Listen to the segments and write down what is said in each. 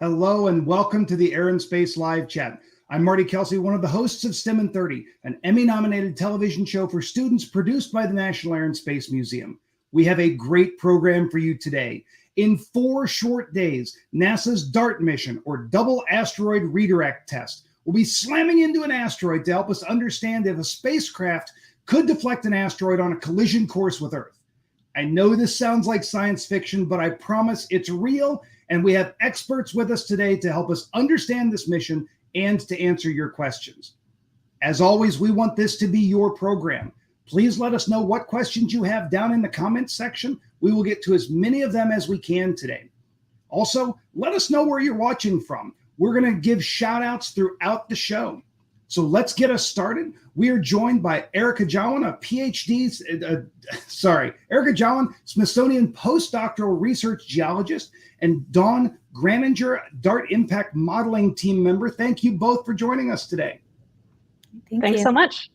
Hello and welcome to the Air and Space Live Chat. I'm Marty Kelsey, one of the hosts of STEM in 30, an Emmy-nominated television show for students produced by the National Air and Space Museum. We have a great program for you today. In 4 short days, NASA's DART mission, or Double Asteroid Redirect Test, will be slamming into an asteroid to help us understand if a spacecraft could deflect an asteroid on a collision course with Earth. I know this sounds like science fiction, but I promise it's real, and we have experts with us today to help us understand this mission and to answer your questions. As always, we want this to be your program. Please let us know what questions you have down in the comments section. We will get to as many of them as we can today. Also, let us know where you're watching from. We're going to give shout outs throughout the show. So let's get us started. We are joined by Erica Jawan, Erica Jawan, Smithsonian postdoctoral research geologist, and Dawn Graninger, DART Impact Modeling team member. Thank you both for joining us today. Thanks so much.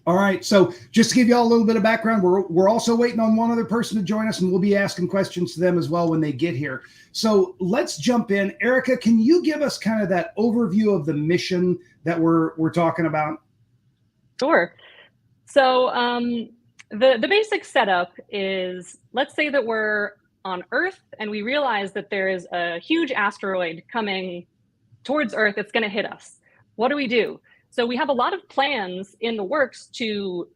All right, so just to give you all a little bit of background, we're also waiting on one other person to join us, and we'll be asking questions to them as well when they get here. So let's jump in. Erica, can you give us kind of that overview of the mission that we're talking about? Sure. So the basic setup is, let's say that we're on Earth and we realize that there is a huge asteroid coming towards Earth that's going to hit us. What do? So we have a lot of plans in the works to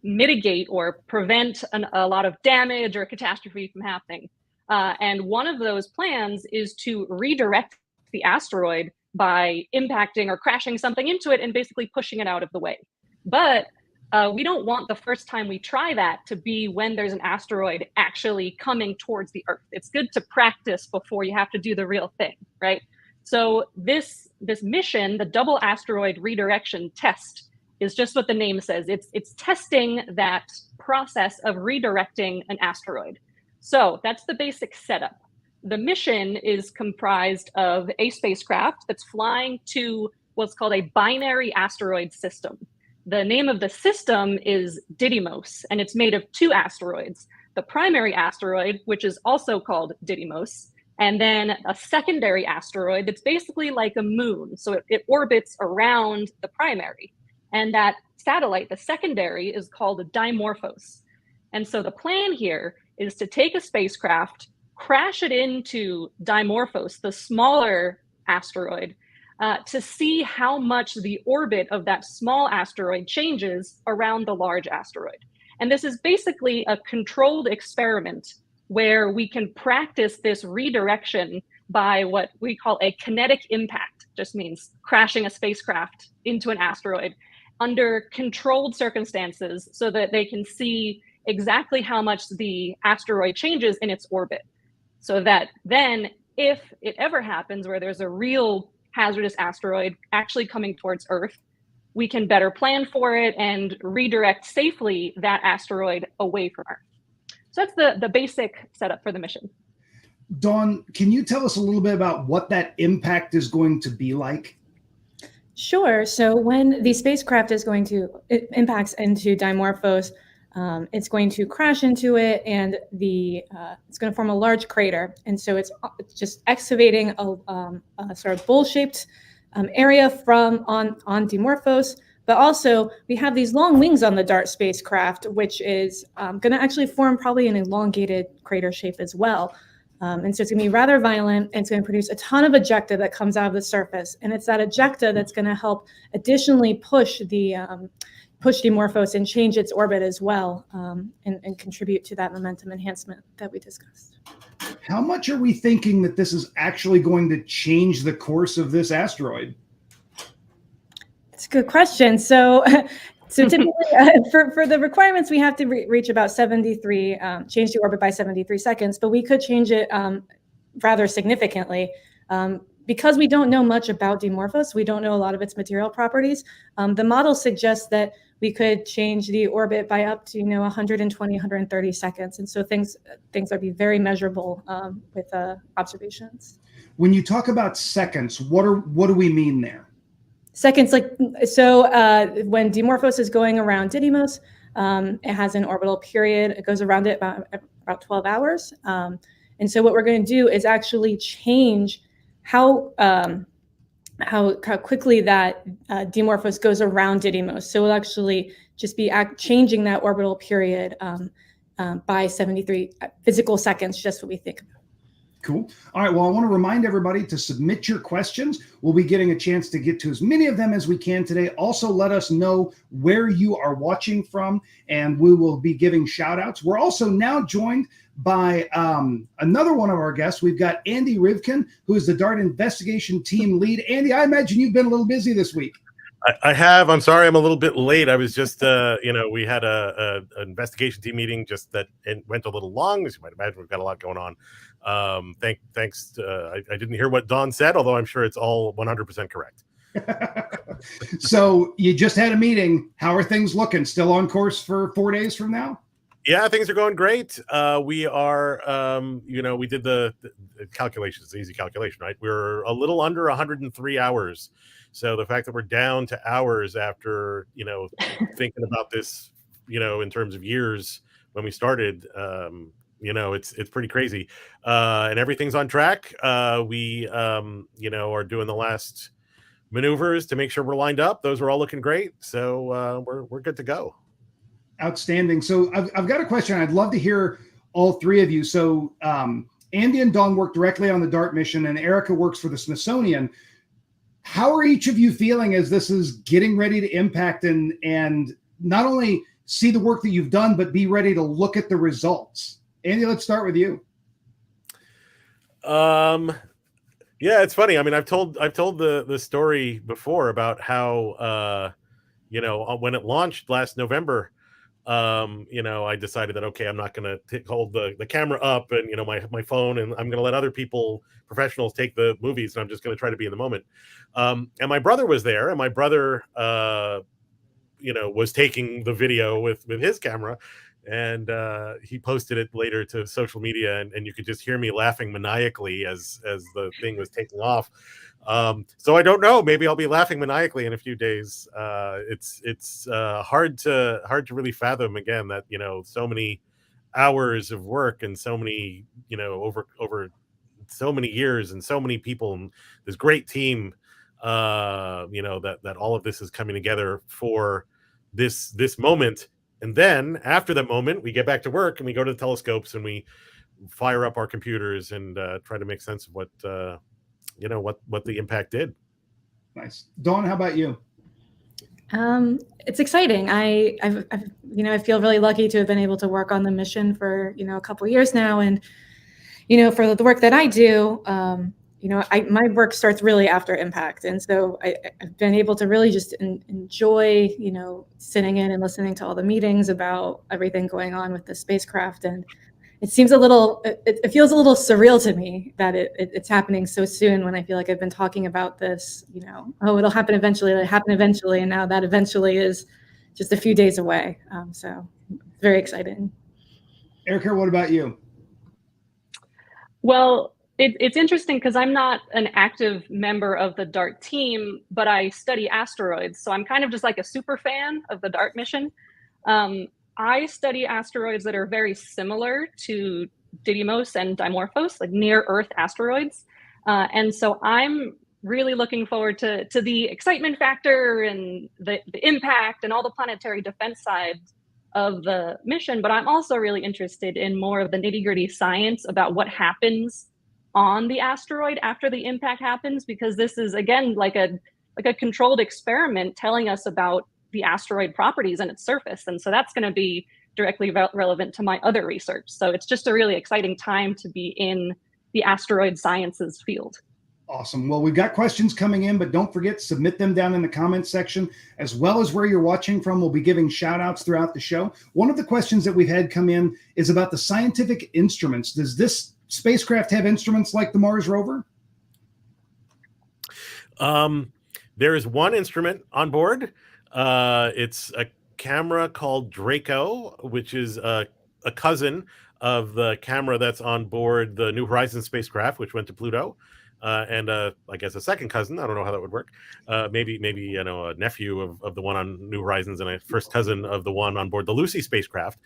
mitigate or prevent a lot of damage or catastrophe from happening. And one of those plans is to redirect the asteroid by impacting or crashing something into it and basically pushing it out of the way. But we don't want the first time we try that to be when there's an asteroid actually coming towards the Earth. It's good to practice before you have to do the real thing, right? So this mission, the Double Asteroid Redirection Test, is just what the name says. It's testing that process of redirecting an asteroid. So that's the basic setup. The mission is comprised of a spacecraft that's flying to what's called a binary asteroid system. The name of the system is Didymos, and it's made of 2 asteroids. The primary asteroid, which is also called Didymos, and then a secondary asteroid that's basically like a moon. So it orbits around the primary. And that satellite, the secondary, is called a Dimorphos. And so the plan here is to take a spacecraft, crash it into Dimorphos, the smaller asteroid, to see how much the orbit of that small asteroid changes around the large asteroid. And this is basically a controlled experiment where we can practice this redirection by what we call a kinetic impact. Just means crashing a spacecraft into an asteroid under controlled circumstances so that they can see exactly how much the asteroid changes in its orbit. So that then, if it ever happens where there's a real hazardous asteroid actually coming towards Earth, we can better plan for it and redirect safely that asteroid away from Earth. So that's the basic setup for the mission. Dawn, can you tell us a little bit about what that impact is going to be like? Sure. So when the spacecraft it impacts into Dimorphos, it's going to crash into it, and it's going to form a large crater. And so it's just excavating a sort of bowl-shaped area on Dimorphos. But also, we have these long wings on the DART spacecraft, which is going to actually form probably an elongated crater shape as well. And so it's going to be rather violent, and it's going to produce a ton of ejecta that comes out of the surface. And it's that ejecta that's going to help additionally push Dimorphos and change its orbit as well, and contribute to that momentum enhancement that we discussed. How much are we thinking that this is actually going to change the course of this asteroid? It's a good question. So typically for the requirements, we have to reach about 73, change the orbit by 73 seconds, but we could change it rather significantly. Because we don't know much about Dimorphos, we don't know a lot of its material properties. The model suggests that we could change the orbit by up to 120, 130 seconds. And so things would be very measurable with observations. When you talk about seconds, what do we mean there? Seconds, when Dimorphos is going around Didymos, it has an orbital period. It goes around it about 12 hours. And so what we're going to do is actually change how quickly that Dimorphos goes around Didymos. So it'll actually just be changing that orbital period by 73 physical seconds, just what we think about. Cool. All right. Well, I want to remind everybody to submit your questions. We'll be getting a chance to get to as many of them as we can today. Also, let us know where you are watching from, and we will be giving shout outs. We're also now joined by another one of our guests. We've got Andy Rivkin, who is the DART investigation team lead. Andy, I imagine you've been a little busy this week. I have. I'm sorry I'm a little bit late. I was just, we had an investigation team meeting just that it went a little long. As you might imagine, we've got a lot going on. Thanks. I didn't hear what Dawn said, although I'm sure it's all 100% correct. So you just had a meeting. How are things looking? Still on course for 4 days from now? Yeah, things are going great. We are, we did the calculations. It's an easy calculation, right? We're a little under 103 hours. So the fact that we're down to hours after, thinking about this, in terms of years when we started, it's pretty crazy. And everything's on track. We, are doing the last maneuvers to make sure we're lined up. Those are all looking great. So we're good to go. Outstanding. So I've got a question. I'd love to hear all three of you. So Andy and Dawn work directly on the DART mission, and Erica works for the Smithsonian. How are each of you feeling as this is getting ready to impact and not only see the work that you've done, but be ready to look at the results? Andy, let's start with you. Yeah, it's funny. I mean, I've told the story before about how when it launched last November, I decided that, okay, I'm not going to hold the camera up and, my phone, and I'm going to let other professionals take the movies, and I'm just going to try to be in the moment. And my brother was there, and my brother, was taking the video with his camera, and he posted it later to social media, and you could just hear me laughing maniacally as the thing was taking off. So I don't know. Maybe I'll be laughing maniacally in a few days. It's hard to really fathom again that so many hours of work and so many over so many years and so many people and this great team. That all of this is coming together for this moment. And then after that moment, we get back to work and we go to the telescopes and we fire up our computers and try to make sense of what the impact did. Nice. Dawn, how about you? It's exciting. I feel really lucky to have been able to work on the mission for, a couple of years now. And, for the work that I do, my work starts really after impact. And so I've been able to really just enjoy, sitting in and listening to all the meetings about everything going on with the spacecraft. And it seems it feels a little surreal to me that it's happening so soon, when I feel like I've been talking about this, it'll happen eventually, and now that eventually is just a few days away. So very exciting. Erica, what about you? Well, it's interesting because I'm not an active member of the DART team, but I study asteroids. So I'm kind of just like a super fan of the DART mission. I study asteroids that are very similar to Didymos and Dimorphos, like near Earth asteroids. And so I'm really looking forward to the excitement factor and the impact and all the planetary defense side of the mission. But I'm also really interested in more of the nitty-gritty science about what happens on the asteroid after the impact happens, because this is, again, like a controlled experiment telling us about the asteroid properties and its surface. And so that's going to be directly relevant to my other research. So it's just a really exciting time to be in the asteroid sciences field. Awesome. Well, we've got questions coming in, but don't forget, submit them down in the comments section, as well as where you're watching from. We'll be giving shout outs throughout the show. One of the questions that we've had come in is about the scientific instruments. Does this spacecraft have instruments like the Mars rover? There is one instrument on board. It's a camera called Draco, which is a cousin of the camera that's on board the New Horizons spacecraft, which went to Pluto. And I guess a second cousin. I don't know how that would work. Maybe a nephew of the one on New Horizons and a first cousin of the one on board the Lucy spacecraft.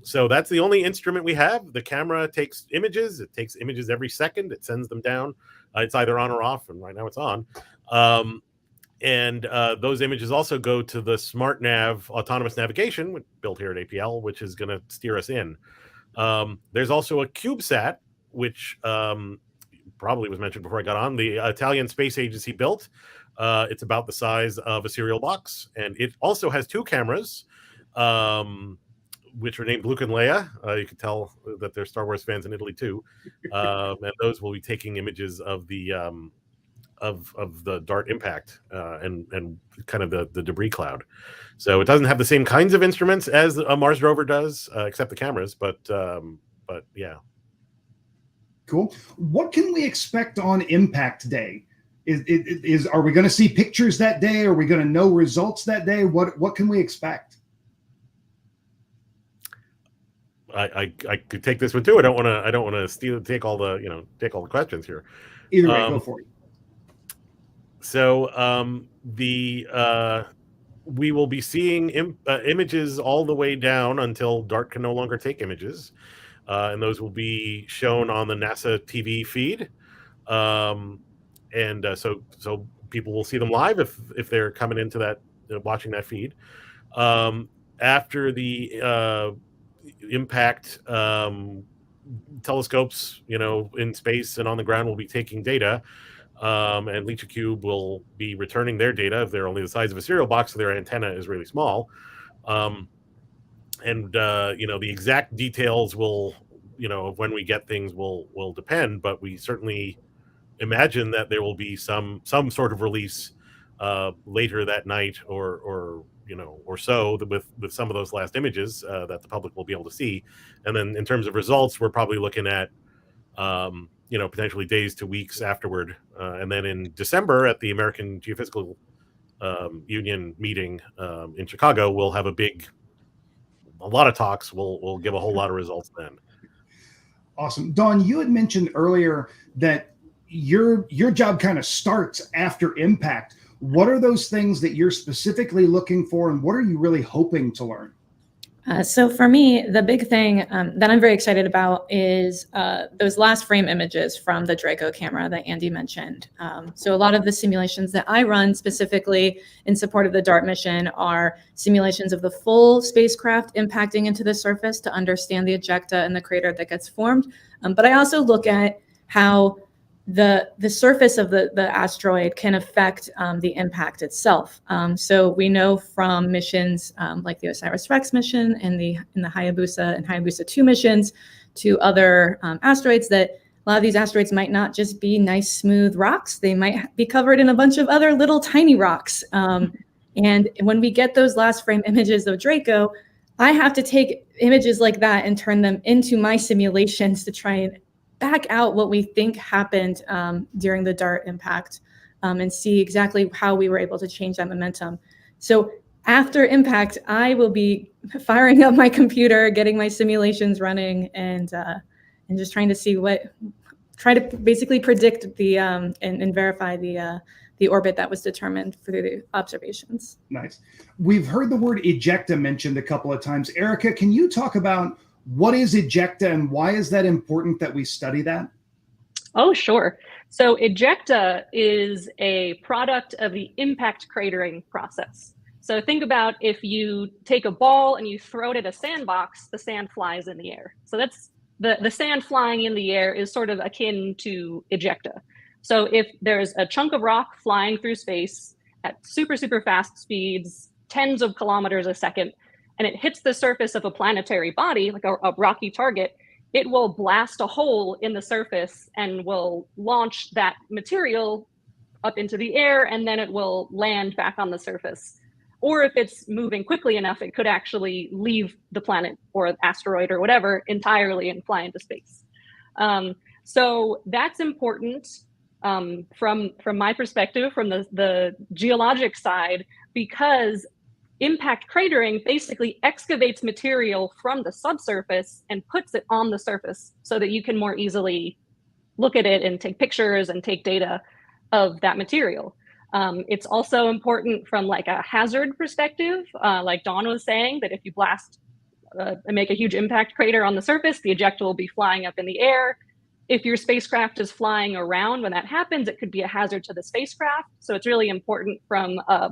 So that's the only instrument we have. The camera takes images. It takes images every second. It sends them down. It's either on or off, and right now it's on. And those images also go to the smart nav autonomous navigation built here at APL, which is going to steer us in. There's also a CubeSat, which probably was mentioned before I got on. The Italian space agency built. It's about the size of a cereal box, and it also has two cameras, which are named Luke and Leia. You can tell that they're Star Wars fans in Italy too, and those will be taking images of the DART impact and kind of the debris cloud. So it doesn't have the same kinds of instruments as a Mars rover does, except the cameras. But yeah. Cool. What can we expect on Impact Day? Are we going to see pictures that day? Are we going to know results that day? What can we expect? I could take this one too. I don't want to take all the questions here. Either way, go for it. So we will be seeing images all the way down until DART can no longer take images, and those will be shown on the NASA TV feed, and so people will see them live if they're coming into that watching that feed. After the impact, telescopes in space and on the ground will be taking data, and LichaCube will be returning their data if they're only the size of a cereal box, so their antenna is really small. The exact details will of when we get things will depend, but we certainly imagine that there will be some sort of release later that night or so with some of those last images that the public will be able to see. And then in terms of results, we're probably looking at potentially days to weeks afterward. And then in December at the American Geophysical Union meeting in Chicago, we'll have a lot of talks. We'll give a whole lot of results then. Awesome. Dawn, you had mentioned earlier that your job kind of starts after impact. What are those things that you're specifically looking for, and what are you really hoping to learn? So for me, the big thing that I'm very excited about is those last frame images from the Draco camera that Andy mentioned. So a lot of the simulations that I run specifically in support of the DART mission are simulations of the full spacecraft impacting into the surface to understand the ejecta and the crater that gets formed. But I also look at how the surface of the asteroid can affect the impact itself. So we know from missions like the OSIRIS-REx mission and the Hayabusa and Hayabusa 2 missions to other asteroids that a lot of these asteroids might not just be nice, smooth rocks. They might be covered in a bunch of other little tiny rocks. And when we get those last frame images of Draco, I have to take images like that and turn them into my simulations to try and back out what we think happened during the DART impact and see exactly how we were able to change that momentum. So after impact, I will be firing up my computer, getting my simulations running, and just trying to see try to basically predict the and verify the orbit that was determined through the observations. Nice. We've heard the word ejecta mentioned a couple of times. Erica, can you talk about what is ejecta and why is that important that we study that? Oh, sure. So ejecta is a product of the impact cratering process. So think about if you take a ball and you throw it at a sandbox, the sand flies in the air. So that's the sand flying in the air is sort of akin to ejecta. So if there's a chunk of rock flying through space at super, super fast speeds, tens of kilometers a second, and it hits the surface of a planetary body, like a rocky target, it will blast a hole in the surface and will launch that material up into the air, and then it will land back on the surface. Or if it's moving quickly enough, it could actually leave the planet or asteroid or whatever entirely and fly into space. So that's important from my perspective, from the geologic side, because impact cratering basically excavates material from the subsurface and puts it on the surface so that you can more easily look at it and take pictures and take data of that material. It's also important from like a hazard perspective, like Dawn was saying, that if you blast make a huge impact crater on the surface. The ejecta will be flying up in the air. If your spacecraft is flying around when that happens, it could be a hazard to the spacecraft. So it's really important from a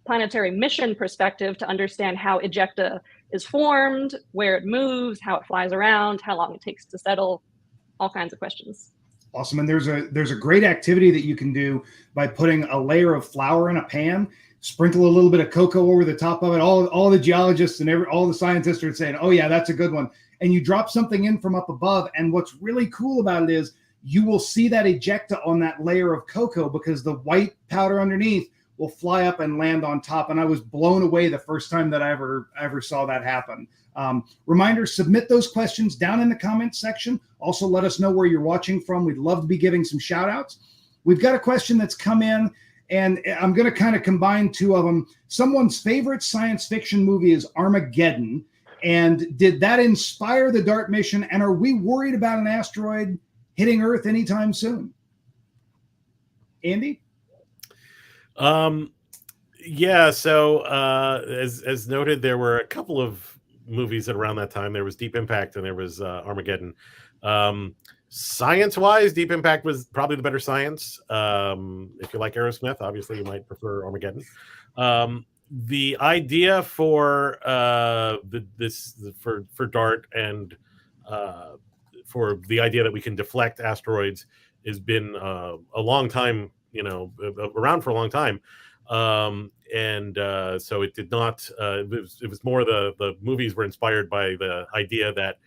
planetary mission perspective to understand how ejecta is formed, where it moves, how it flies around, how long it takes to settle, all kinds of questions. Awesome. And there's a great activity that you can do by putting a layer of flour in a pan, sprinkle a little bit of cocoa over the top of it. All the geologists and all the scientists are saying, oh yeah, that's a good one. And you drop something in from up above. And what's really cool about it is you will see that ejecta on that layer of cocoa because the white powder underneath will fly up and land on top. And I was blown away the first time that I ever saw that happen. Reminder, submit those questions down in the comments section. Also, let us know where you're watching from. We'd love to be giving some shout outs. We've got a question that's come in, and I'm going to kind of combine two of them. Someone's favorite science fiction movie is Armageddon. And did that inspire the DART mission? And are we worried about an asteroid hitting Earth anytime soon? Andy? Yeah, so as noted, there were a couple of movies at around that time. There was Deep Impact and there was Armageddon. Science-wise, Deep Impact was probably the better science. If you like Aerosmith, obviously you might prefer Armageddon. The idea for for DART and for the idea that we can deflect asteroids has been a long time, around for a long time. So it did not. It was more the movies were inspired by the idea that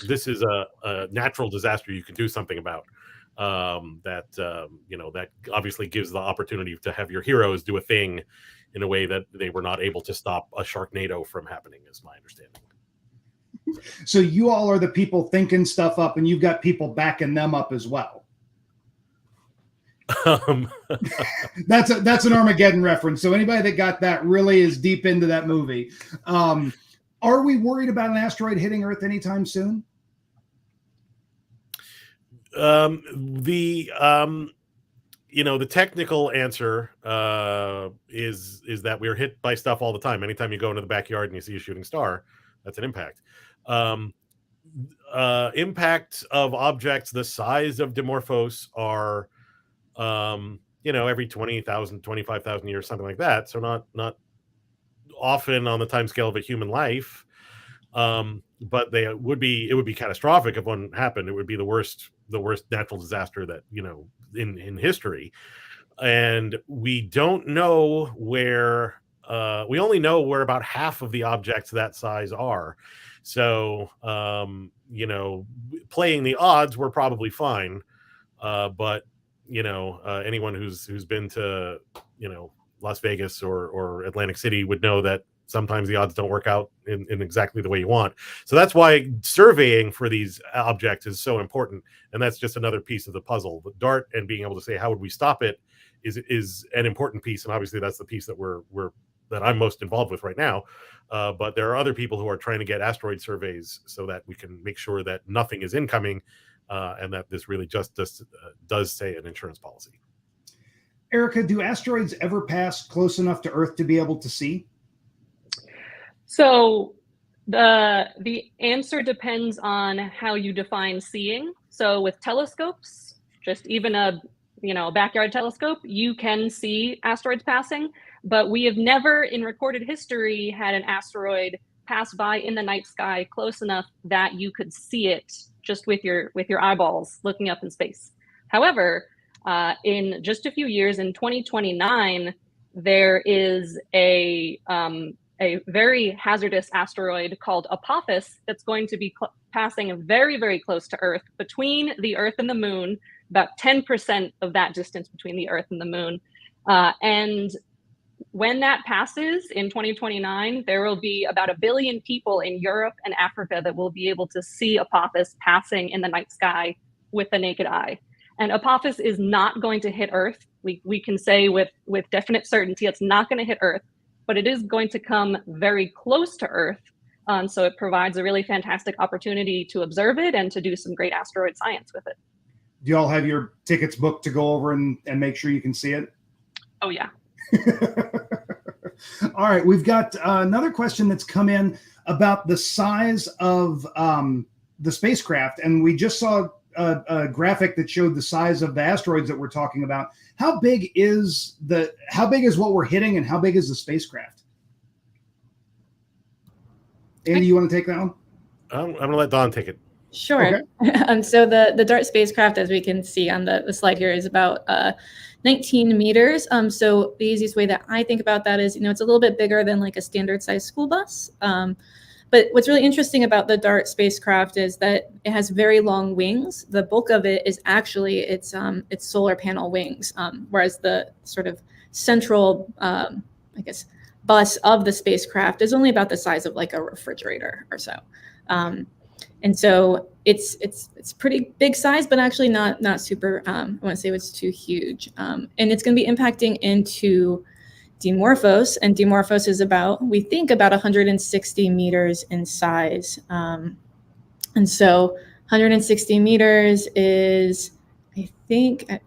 this is a natural disaster you can do something about. That obviously gives the opportunity to have your heroes do a thing in a way that they were not able to stop a Sharknado from happening, is my understanding. So you all are the people thinking stuff up, and you've got people backing them up as well. That's an Armageddon reference. So anybody that got that really is deep into that movie. Are we worried about an asteroid hitting Earth anytime soon? The technical answer is that we're hit by stuff all the time. Anytime you go into the backyard and you see a shooting star, that's an impact. Impact of objects the size of Dimorphos are, every 20,000, 25,000 years, something like that. So not often on the time scale of a human life. But it would be catastrophic if one happened. It would be the worst natural disaster that, in history. And we don't know where, we only know where about half of the objects that size are. So, playing the odds, we're probably fine. But, anyone who's been to, Las Vegas or Atlantic City would know that sometimes the odds don't work out in exactly the way you want. So that's why surveying for these objects is so important. And that's just another piece of the puzzle. The DART and being able to say, how would we stop it is an important piece. And obviously that's the piece that that I'm most involved with right now. But there are other people who are trying to get asteroid surveys so that we can make sure that nothing is incoming and that this really just does say an insurance policy. Erica, do asteroids ever pass close enough to Earth to be able to see? So the answer depends on how you define seeing. So with telescopes, just even a backyard telescope, you can see asteroids passing, but we have never in recorded history had an asteroid pass by in the night sky close enough that you could see it just with your eyeballs looking up in space. However, in just a few years, in 2029, there is a very hazardous asteroid called Apophis that's going to be passing very, very close to Earth, between the Earth and the Moon, about 10% of that distance between the Earth and the Moon. And when that passes in 2029, there will be about 1 billion people in Europe and Africa that will be able to see Apophis passing in the night sky with the naked eye. And Apophis is not going to hit Earth. We can say with definite certainty it's not going to hit Earth, but it is going to come very close to Earth. So it provides a really fantastic opportunity to observe it and to do some great asteroid science with it. Do you all have your tickets booked to go over and make sure you can see it? Oh, yeah. All right, we've got another question that's come in about the size of the spacecraft, and we just saw a graphic that showed the size of the asteroids that we're talking about. How big is what we're hitting, and how big is the spacecraft? Andy, you want to take that one? I'm going to let Don take it. Sure. Okay. So the DART spacecraft, as we can see on the slide here, is about 19 meters. So the easiest way that I think about that is, it's a little bit bigger than like a standard size school bus. But what's really interesting about the DART spacecraft is that it has very long wings. The bulk of it is actually its solar panel wings, whereas the sort of central, bus of the spacecraft is only about the size of like a refrigerator or so. And so it's pretty big size, but actually not super, I want to say it's too huge. And it's going to be impacting into Dimorphos, and Dimorphos is we think about 160 meters in size. And so 160 meters is, I think, I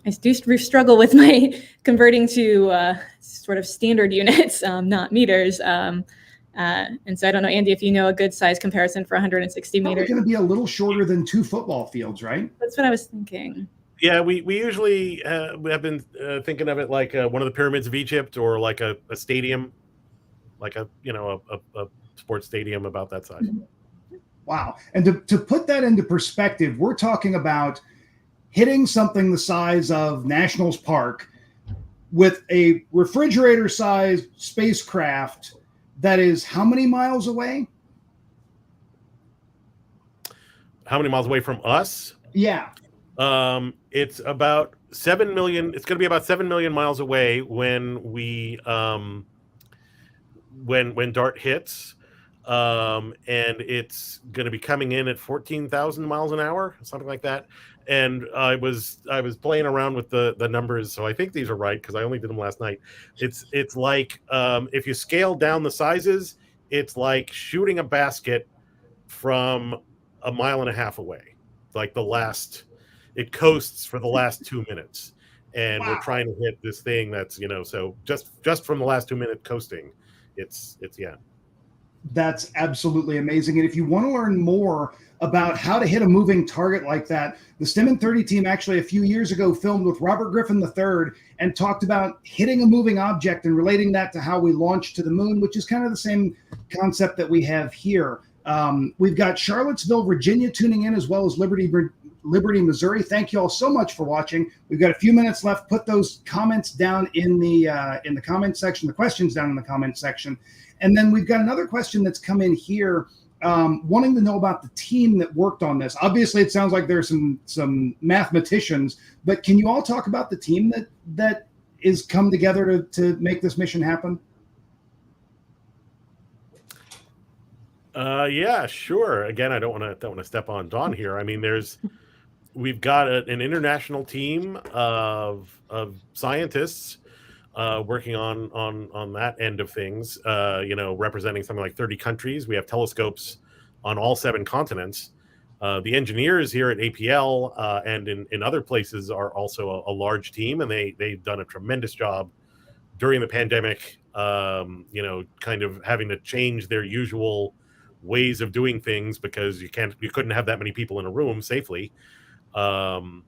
do struggle with my converting to sort of standard units, not meters. And so I don't know, Andy, if you know a good size comparison for 160 meters. It's going to be a little shorter than 2 football fields, right? That's what I was thinking. Yeah, we usually have been thinking of it like one of the pyramids of Egypt, or like a stadium, like a sports stadium about that size. Wow. And to put that into perspective, we're talking about hitting something the size of Nationals Park with a refrigerator-sized spacecraft that is how many miles away? How many miles away from us? Yeah. It's about 7 million. It's going to be about 7 million miles away when we when DART hits, and it's going to be coming in at 14,000 miles an hour, something like that. And I was playing around with the numbers, so I think these are right because I only did them last night. It's like if you scale down the sizes, it's like shooting a basket from 1.5 miles away. Like it coasts for the last 2 minutes, and wow. We're trying to hit this thing that's so just from the last 2 minute coasting, it's yeah. That's absolutely amazing. And if you want to learn more about how to hit a moving target like that, the STEM in 30 team actually a few years ago filmed with Robert Griffin III and talked about hitting a moving object and relating that to how we launched to the moon, which is kind of the same concept that we have here. We've got Charlottesville, Virginia tuning in, as well as Liberty, Missouri. Thank you all so much for watching. We've got a few minutes left. Put those comments down in the comment section, the questions down in the comment section. And then we've got another question that's come in here, wanting to know about the team that worked on this. Obviously, it sounds like there's some mathematicians, but can you all talk about the team that is come together to make this mission happen? Yeah, sure. Again, I don't want to step on Don here. I mean, we've got an international team of scientists working on that end of things, representing something like 30 countries. We have telescopes on all 7 continents. The engineers here at APL and in other places are also a large team, and they've done a tremendous job during the pandemic, kind of having to change their usual ways of doing things because you couldn't have that many people in a room safely. And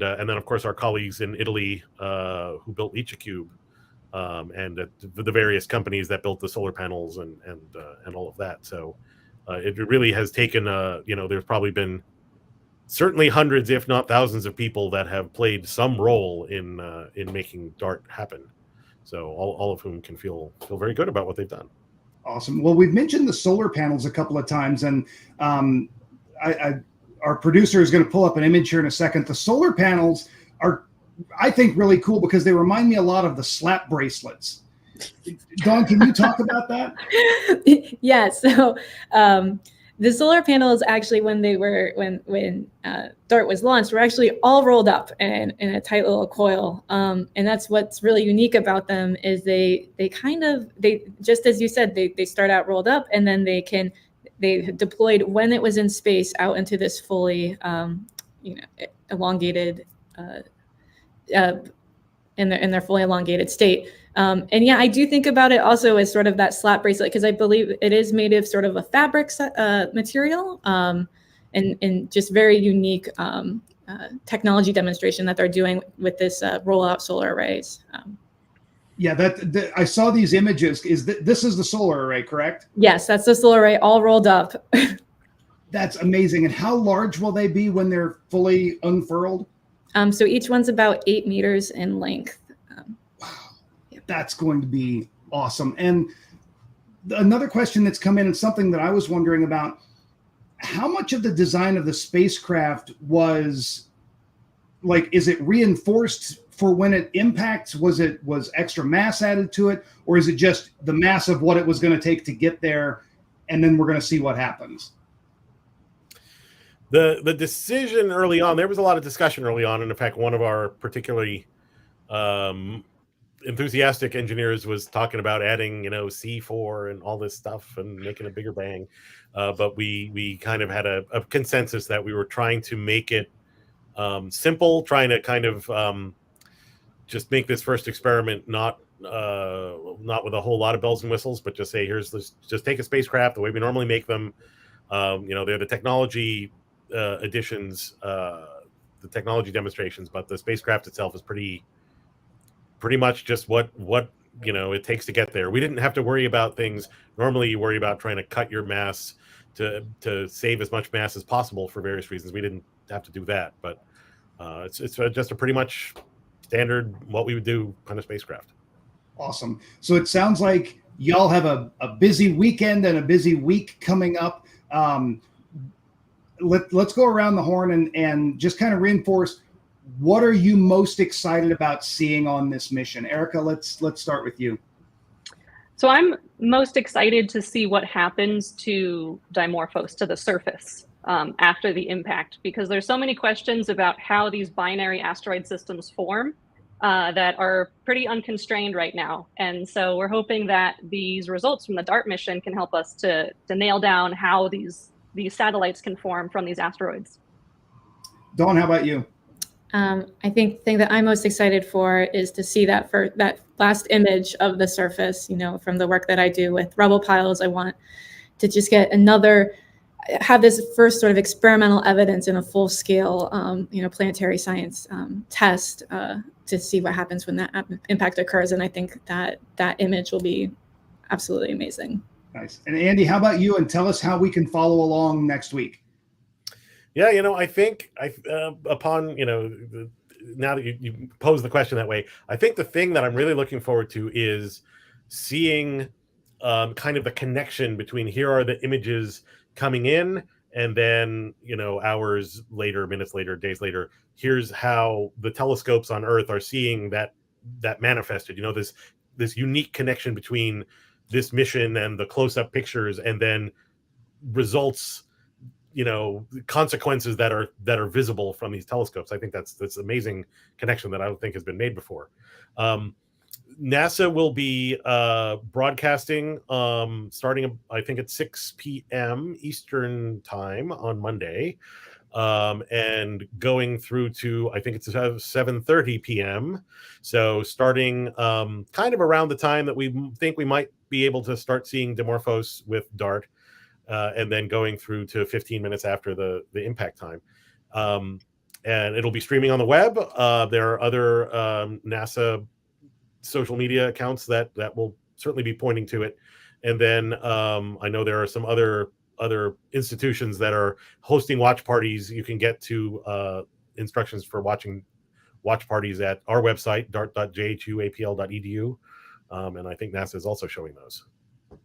then of course our colleagues in Italy who built Ejecta, and the various companies that built the solar panels and all of that. So it really has taken there's probably been certainly hundreds, if not thousands, of people that have played some role in making DART happen. So all of whom can feel very good about what they've done. Awesome. Well, we've mentioned the solar panels a couple of times, and our producer is going to pull up an image here in a second. The solar panels are, I think, really cool because they remind me a lot of the slap bracelets. Dawn, can you talk about that? Yeah. So the solar panels actually, when DART was launched, were actually all rolled up in a tight little coil. And that's what's really unique about them is they just as you said, they start out rolled up, and then they deployed when it was in space out into this fully elongated in their fully elongated state. And yeah, I do think about it also as sort of that slat bracelet, because I believe it is made of sort of a fabric material, and just very unique technology demonstration that they're doing with this rollout solar arrays. Yeah, that I saw these images. This is the solar array, correct? Yes, that's the solar array all rolled up. That's amazing. And how large will they be when they're fully unfurled? So each one's about 8 meters in length. Wow, that's going to be awesome. And another question that's come in, and something that I was wondering about, how much of the design of the spacecraft was like, is it reinforced for when it impacts? Was extra mass added to it, or is it just the mass of what it was going to take to get there, and then we're going to see what happens? The decision early on, there was a lot of discussion early on, and in fact, one of our particularly enthusiastic engineers was talking about adding, C4 and all this stuff and making a bigger bang. But we kind of had a consensus that we were trying to make it simple, trying to kind of just make this first experiment not with a whole lot of bells and whistles, but just say, just take a spacecraft the way we normally make them. They're the technology additions, the technology demonstrations, but the spacecraft itself is pretty much just what it takes to get there. We didn't have to worry about things. Normally you worry about trying to cut your mass to save as much mass as possible for various reasons. We didn't have to do that, but it's just a pretty much standard what we would do kind of spacecraft. Awesome. So it sounds like y'all have a busy weekend and a busy week coming up. Let's go around the horn and just kind of reinforce, what are you most excited about seeing on this mission? Erica, let's start with you. So I'm most excited to see what happens to Dimorphos, to the surface, after the impact, because there's so many questions about how these binary asteroid systems form that are pretty unconstrained right now. And so we're hoping that these results from the DART mission can help us to nail down how these satellites can form from these asteroids. Dawn, how about you? I think the thing that I'm most excited for is to see that last image of the surface, from the work that I do with rubble piles. I want to just have this first sort of experimental evidence in a full scale, planetary science test to see what happens when that impact occurs. And I think that image will be absolutely amazing. Nice. And Andy, how about you? And tell us how we can follow along next week. Yeah, I think upon, now that you pose the question that way, I think the thing that I'm really looking forward to is seeing kind of the connection between, here are the images coming in, and then, hours later, minutes later, days later, here's how the telescopes on Earth are seeing that manifested, this unique connection between this mission and the close-up pictures, and then results, consequences that are visible from these telescopes. I think that's amazing connection that I don't think has been made before. NASA will be broadcasting starting, I think, at 6 p.m. Eastern time on Monday, and going through to, I think it's 7:30 p.m. So starting kind of around the time that we think we might be able to start seeing Dimorphos with DART, and then going through to 15 minutes after the impact time. And it'll be streaming on the web. There are other NASA social media accounts that will certainly be pointing to it. And then I know there are some other institutions that are hosting watch parties. You can get to instructions for watching watch parties at our website, dart.jhuapl.edu. And I think NASA is also showing those.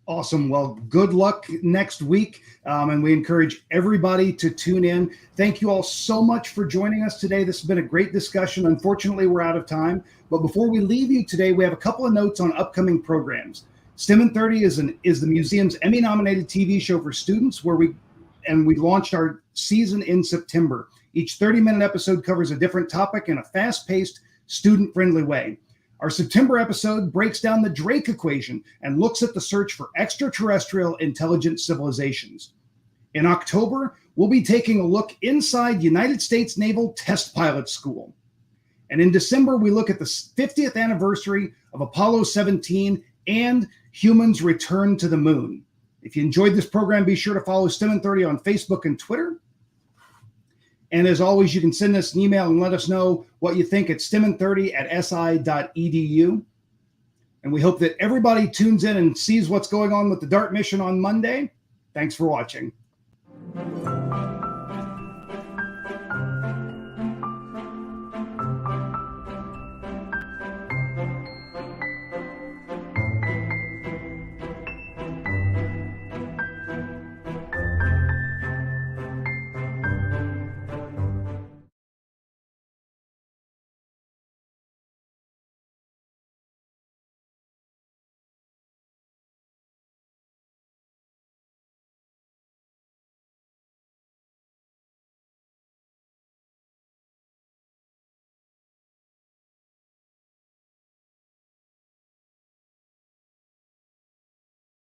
Awesome. Well, good luck next week. And we encourage everybody to tune in. Thank you all so much for joining us today. This has been a great discussion. Unfortunately, we're out of time. But before we leave you today, we have a couple of notes on upcoming programs. STEM in 30 is the museum's Emmy-nominated TV show for students, where we launched our season in September. Each 30-minute episode covers a different topic in a fast-paced, student-friendly way. Our September episode breaks down the Drake equation and looks at the search for extraterrestrial intelligent civilizations. In October, we'll be taking a look inside United States Naval Test Pilot School. And in December, we look at the 50th anniversary of Apollo 17 and humans' return to the moon. If you enjoyed this program, be sure to follow STEM 30 on Facebook and Twitter. And as always, you can send us an email and let us know what you think at stem30@si.edu. And we hope that everybody tunes in and sees what's going on with the DART mission on Monday. Thanks for watching.